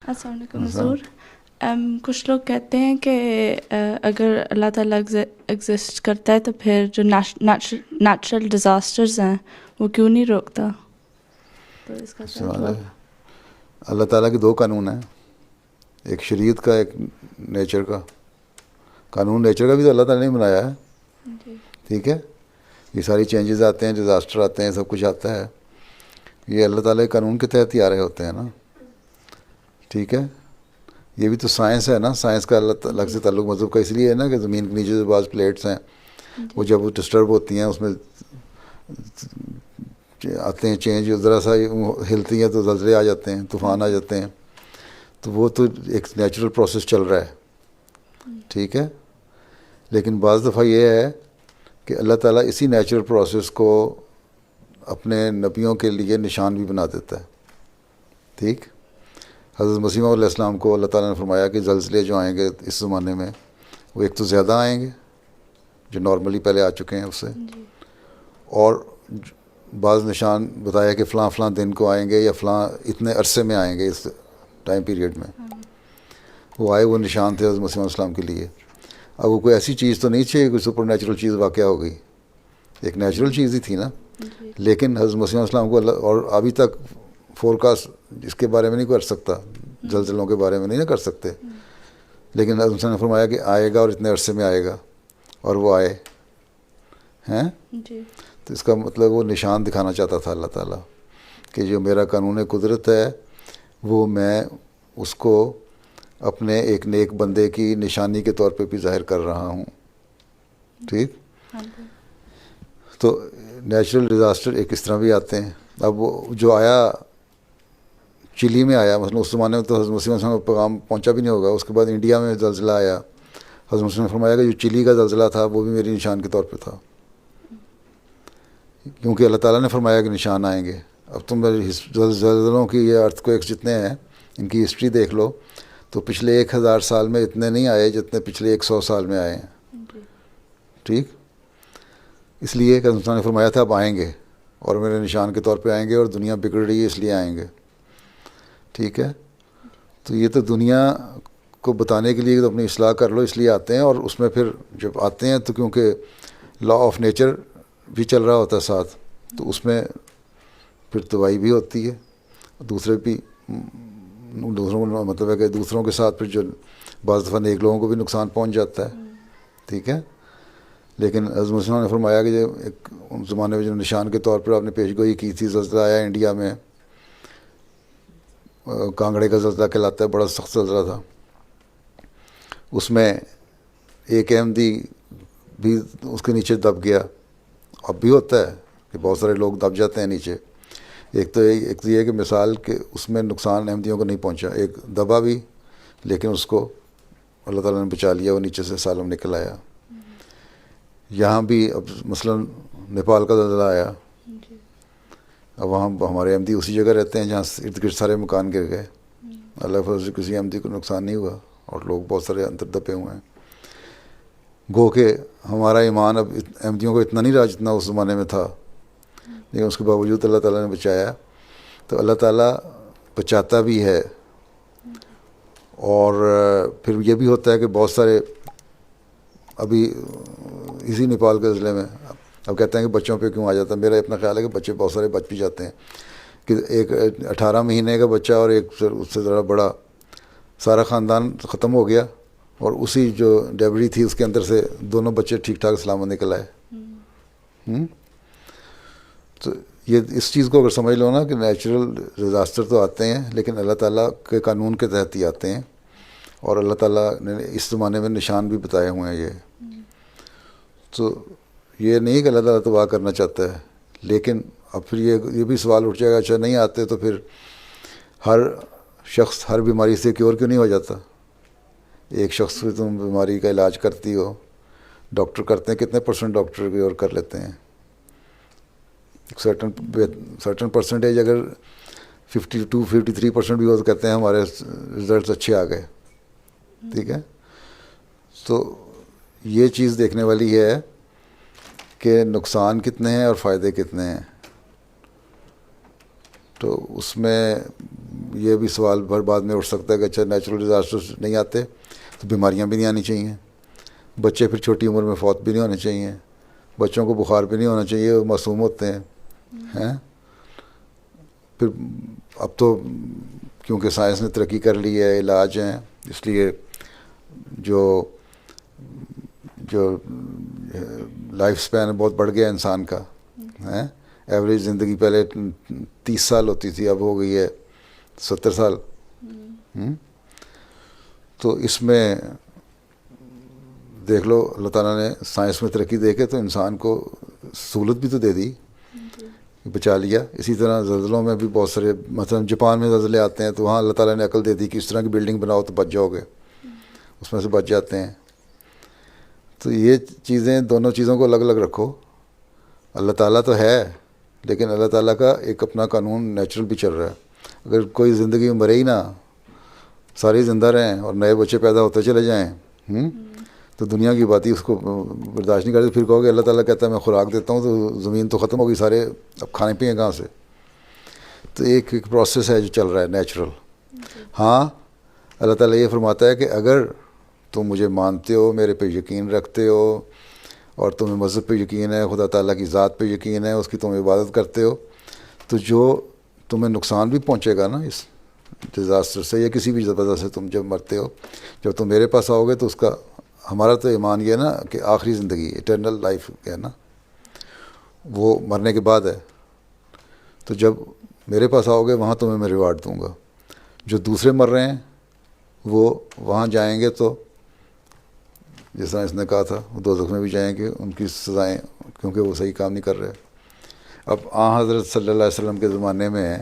السلام علیکم حضور. کچھ لوگ کہتے ہیں کہ اگر اللہ تعالیٰ ایگزسٹ کرتا ہے تو پھر جو نیچرل ڈیزاسٹرز ہیں وہ کیوں نہیں روکتا؟ تو اس کا کیا سوال جواب؟ ہے. اللہ تعالیٰ کے دو قانون ہیں، ایک شریعت کا، ایک نیچر کا. قانون نیچر کا بھی تو اللہ تعالیٰ نے بنایا ہے، جی ٹھیک ہے. یہ ساری چینجز آتے ہیں، ڈیزاسٹر آتے ہیں، سب کچھ آتا ہے، یہ اللہ تعالیٰ کے قانون کے تحت ہی آ رہے ہوتے ہیں نا، ٹھیک ہے. یہ بھی تو سائنس ہے نا، سائنس کا اللہ تعالیٰ سے تعلق مذہب کا اس لیے ہے نا کہ زمین کے نیچے جو بعض پلیٹس ہیں وہ جب وہ ڈسٹرب ہوتی ہیں اس میں آتے ہیں چینج، ذرا سا ہلتی ہیں تو زلزلے آ جاتے ہیں، طوفان آ جاتے ہیں. تو وہ تو ایک نیچرل پروسیس چل رہا ہے، ٹھیک ہے. لیکن بعض دفعہ یہ ہے کہ اللہ تعالیٰ اسی نیچرل پروسیس کو اپنے نبیوں کے لیے نشان بھی بنا دیتا ہے، ٹھیک. حضرت مسیح علیہ السلام کو اللہ تعالیٰ نے فرمایا کہ زلزلے جو آئیں گے اس زمانے میں وہ ایک تو زیادہ آئیں گے جو نارملی پہلے آ چکے ہیں اس سے، اور بعض نشان بتایا کہ فلاں فلاں دن کو آئیں گے یا فلاں اتنے عرصے میں آئیں گے، اس ٹائم پیریڈ میں وہ آئے. وہ نشان تھے حضرت مسیح علیہ السلام کے لیے. اب وہ کوئی ایسی چیز تو نہیں چاہیے، کوئی سپر نیچرل چیز واقعہ ہو گئی، ایک نیچرل چیز ہی تھی نا. لیکن حضرت مسیح علیہ السلام کو اللہ، اور ابھی تک فورکاسٹ اس کے بارے میں نہیں کر سکتا، زلزلوں کے بارے میں نہیں کر سکتے، لیکن حضرت نے فرمایا کہ آئے گا اور اتنے عرصے میں آئے گا، اور وہ آئے ہیں. جی تو اس کا مطلب وہ نشان دکھانا چاہتا تھا اللہ تعالیٰ کہ جو میرا قانون قدرت ہے وہ میں اس کو اپنے ایک نیک بندے کی نشانی کے طور پہ بھی ظاہر کر رہا ہوں، ٹھیک. تو نیچرل ڈیزاسٹر ایک اس طرح بھی آتے ہیں. اب وہ جو آیا چلی میں آیا، مثلا اس زمانے میں تو حضرت مسیح علیہ السلام کا پیغام پہنچا بھی نہیں ہوگا. اس کے بعد انڈیا میں زلزلہ آیا، حضرت مسیح نے فرمایا کہ جو چلی کا زلزلہ تھا وہ بھی میری نشان کے طور پہ تھا، کیونکہ اللہ تعالیٰ نے فرمایا کہ نشان آئیں گے. اب تم زلزلوں کی یہ ارتھ کویکس جتنے ہیں ان کی ہسٹری دیکھ لو تو پچھلے 1000 سال میں اتنے نہیں آئے جتنے پچھلے 100 سال میں آئے ہیں، ٹھیک. اس لیے کہ حضرت نے فرمایا تھا اب آئیں گے اور میرے نشان کے طور پہ آئیں گے، اور دنیا بگڑ رہی ہے اس لیے آئیں گے، ٹھیک ہے. تو یہ تو دنیا کو بتانے کے لیے تو اپنی اصلاح کر لو اس لیے آتے ہیں. اور اس میں پھر جب آتے ہیں تو کیونکہ لا آف نیچر بھی چل رہا ہوتا ہے ساتھ، تو اس میں پھر تباہی بھی ہوتی ہے، دوسروں کو مطلب ہے کہ دوسروں کے ساتھ پھر جو بعض دفعہ نیک لوگوں کو بھی نقصان پہنچ جاتا ہے، ٹھیک ہے. لیکن حضرت مسیح نے فرمایا کہ جو ایک ان زمانے میں جو نشان کے طور پر آپ نے پیش گوئی کی تھی، زلزلہ آیا انڈیا میں، کانگڑے کا زلزلہ کہلاتا ہے، بڑا سخت زلزلہ تھا. اس میں ایک احمدی بھی اس کے نیچے دب گیا. اب بھی ہوتا ہے کہ بہت سارے لوگ دب جاتے ہیں نیچے. ایک تو یہ ہے کہ مثال کہ اس میں نقصان احمدیوں کو نہیں پہنچا، ایک دبا بھی لیکن اس کو اللہ تعالیٰ نے بچا لیا، وہ نیچے سے سالم نکل آیا. یہاں بھی اب مثلا نیپال کا زلزلہ آیا، اب وہاں ہمارے احمدی اسی جگہ رہتے ہیں جہاں ارد گرد سارے مکان گر گئے. اللہ فضل سے کسی احمدی کو نقصان نہیں ہوا اور لوگ بہت سارے اندر دبے ہوئے ہیں. گو کہ ہمارا ایمان اب احمدیوں کو اتنا نہیں رہا جتنا اس زمانے میں تھا، لیکن اس کے باوجود اللہ تعالیٰ نے بچایا. تو اللہ تعالیٰ بچاتا بھی ہے. اور پھر یہ بھی ہوتا ہے کہ بہت سارے ابھی اسی نیپال کے ضلع میں اب کہتے ہیں کہ بچوں پہ کیوں آ جاتا ہے. میرا اپنا خیال ہے کہ بچے بہت سارے بچ بھی جاتے ہیں، کہ ایک 18 مہینے کا بچہ اور ایک اس سے ذرا بڑا، سارا خاندان ختم ہو گیا، اور اسی جو ڈیبری تھی اس کے اندر سے دونوں بچے ٹھیک ٹھاک سلامت نکل آئے. تو یہ اس چیز کو اگر سمجھ لو نا کہ نیچرل ڈیزاسٹر تو آتے ہیں لیکن اللہ تعالیٰ کے قانون کے تحت ہی آتے ہیں، اور اللہ تعالیٰ نے اس زمانے میں نشان بھی بتائے ہوئے ہیں. تو یہ نہیں کہ اللہ تعالیٰ تباہ کرنا چاہتا ہے، لیکن اب پھر یہ بھی سوال اٹھ جائے گا اچھا نہیں آتے تو پھر ہر شخص ہر بیماری سے کیور کیوں نہیں ہو جاتا؟ ایک شخص سے تم بیماری کا علاج کرتی ہو، ڈاکٹر کرتے ہیں کتنے % ڈاکٹر کیور کر لیتے ہیں؟ سرٹن پرسنٹیج اگر 52-53% بھی ہو تو کہتے ہیں ہمارے رزلٹس اچھے آ گئے، ٹھیک ہے. تو یہ چیز دیکھنے والی ہے کہ نقصان کتنے ہیں اور فائدے کتنے ہیں. تو اس میں یہ بھی سوال بھر بعد میں اٹھ سکتا ہے کہ اچھا نیچرل ڈیزاسٹر نہیں آتے تو بیماریاں بھی نہیں آنی چاہیے، بچے پھر چھوٹی عمر میں فوت بھی نہیں ہونے چاہیے، بچوں کو بخار بھی نہیں ہونا چاہیے، وہ معصوم ہوتے ہیں۔ پھر اب تو کیونکہ سائنس نے ترقی کر لی ہے، علاج ہیں، اس لیے جو لائف سپین بہت بڑھ گیا انسان کا، ایوریج زندگی پہلے 30 سال ہوتی تھی، اب ہو گئی ہے 70 سال۔ تو اس میں دیکھ لو اللہ تعالیٰ نے سائنس میں ترقی دے کے تو انسان کو سہولت بھی تو دے دی، بچا لیا۔ اسی طرح زلزلوں میں بھی بہت سارے، مثلا جاپان میں زلزلے آتے ہیں تو وہاں اللہ تعالیٰ نے عقل دے دی کہ اس طرح کی بلڈنگ بناؤ تو بچ جاؤ گے، اس میں سے بچ جاتے ہیں۔ تو یہ چیزیں، دونوں چیزوں کو الگ الگ رکھو۔ اللہ تعالیٰ تو ہے لیکن اللہ تعالیٰ کا ایک اپنا قانون نیچرل بھی چل رہا ہے۔ اگر کوئی زندگی میں مرے ہی نہ، سارے زندہ رہیں اور نئے بچے پیدا ہوتے چلے جائیں، تو دنیا کی بات ہی اس کو برداشت نہیں کرتے۔ پھر کہو کہ اللہ تعالیٰ کہتا ہے میں خوراک دیتا ہوں تو زمین تو ختم ہوگی، سارے اب کھانے پیئیں کہاں سے؟ تو ایک پروسیس ہے جو چل رہا ہے نیچرل۔ ہاں اللہ تعالیٰ یہ فرماتا ہے کہ اگر تم مجھے مانتے ہو، میرے پہ یقین رکھتے ہو، اور تمہیں مذہب پہ یقین ہے، خدا تعالیٰ کی ذات پہ یقین ہے، اس کی تم عبادت کرتے ہو، تو جو تمہیں نقصان بھی پہنچے گا نا اس ڈیزاسٹر سے یا کسی بھی وجہ سے، تم جب مرتے ہو، جب تم میرے پاس آؤ گے تو اس کا، ہمارا تو ایمان یہ ہے نا کہ آخری زندگی ایٹرنل لائف ہے نا، وہ مرنے کے بعد ہے۔ تو جب میرے پاس آؤ گے وہاں تمہیں میں ریوارڈ دوں گا۔ جو دوسرے مر رہے ہیں وہ وہاں جائیں گے تو جس طرح اس نے کہا تھا وہ دوزخ میں بھی جائیں گے، ان کی سزائیں، کیونکہ وہ صحیح کام نہیں کر رہے۔ اب حضرت صلی اللہ علیہ وسلم کے زمانے میں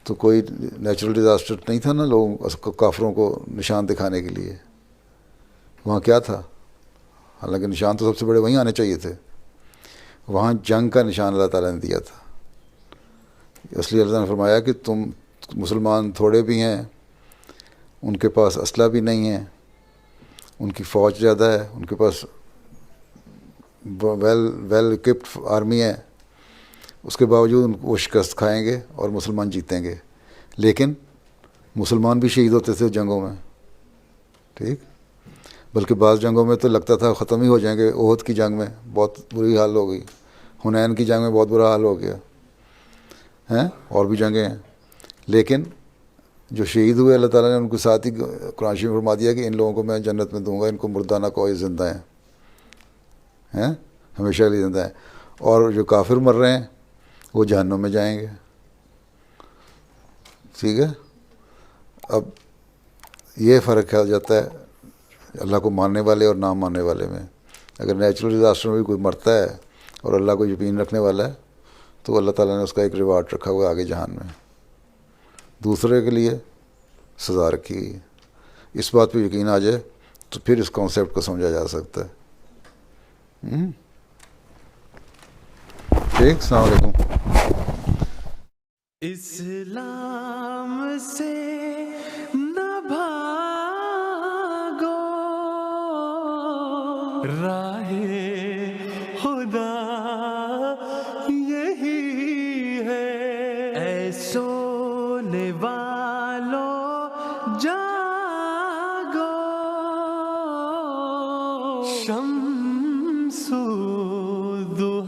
تو کوئی نیچرل ڈیزاسٹر نہیں تھا نا لوگوں کو، کافروں کو نشان دکھانے کے لیے۔ وہاں کیا تھا؟ حالانکہ نشان تو سب سے بڑے وہیں آنے چاہیے تھے، وہاں جنگ کا نشان اللہ تعالیٰ نے دیا تھا۔ اس لیے اللہ نے فرمایا کہ تم مسلمان تھوڑے بھی ہیں، ان کے پاس اسلحہ بھی نہیں ہے، ان کی فوج زیادہ ہے، ان کے پاس ویل اکوپڈ آرمی ہے، اس کے باوجود وہ شکست کھائیں گے اور مسلمان جیتیں گے۔ لیکن مسلمان بھی شہید ہوتے تھے جنگوں میں، ٹھیک، بلکہ بعض جنگوں میں تو لگتا تھا ختم ہی ہو جائیں گے۔ احد کی جنگ میں بہت بری حال ہو گئی، حنین کی جنگ میں بہت برا حال ہو گیا ہیں، اور بھی جنگیں ہیں۔ لیکن جو شہید ہوئے اللہ تعالیٰ نے ان کے ساتھ ہی قرآن شریف میں فرما دیا کہ ان لوگوں کو میں جنت میں دوں گا، ان کو مردہ نہ کوئی، زندہ ہیں، ہمیشہ کے لیے زندہ ہیں۔ اور جو کافر مر رہے ہیں وہ جہنم میں جائیں گے، ٹھیک ہے۔ اب یہ فرق ہو جاتا ہے اللہ کو ماننے والے اور نہ ماننے والے میں۔ اگر نیچرل ڈیزاسٹر میں بھی کوئی مرتا ہے اور اللہ کو یقین رکھنے والا ہے تو اللہ تعالیٰ نے اس کا ایک ریوارڈ رکھا ہوا ہے آگے جہان میں، دوسرے کے لیے سزا رکھی گئی۔ اس بات پہ یقین آ جائے تو پھر اس کانسیپٹ کو سمجھا جا سکتا ہے۔ ٹھیک، السلام علیکم۔ اسلام سے نہ بھاگو، راہ خدا یہی ہے، اے سونے والوں جاگو، شمس الضحیٰ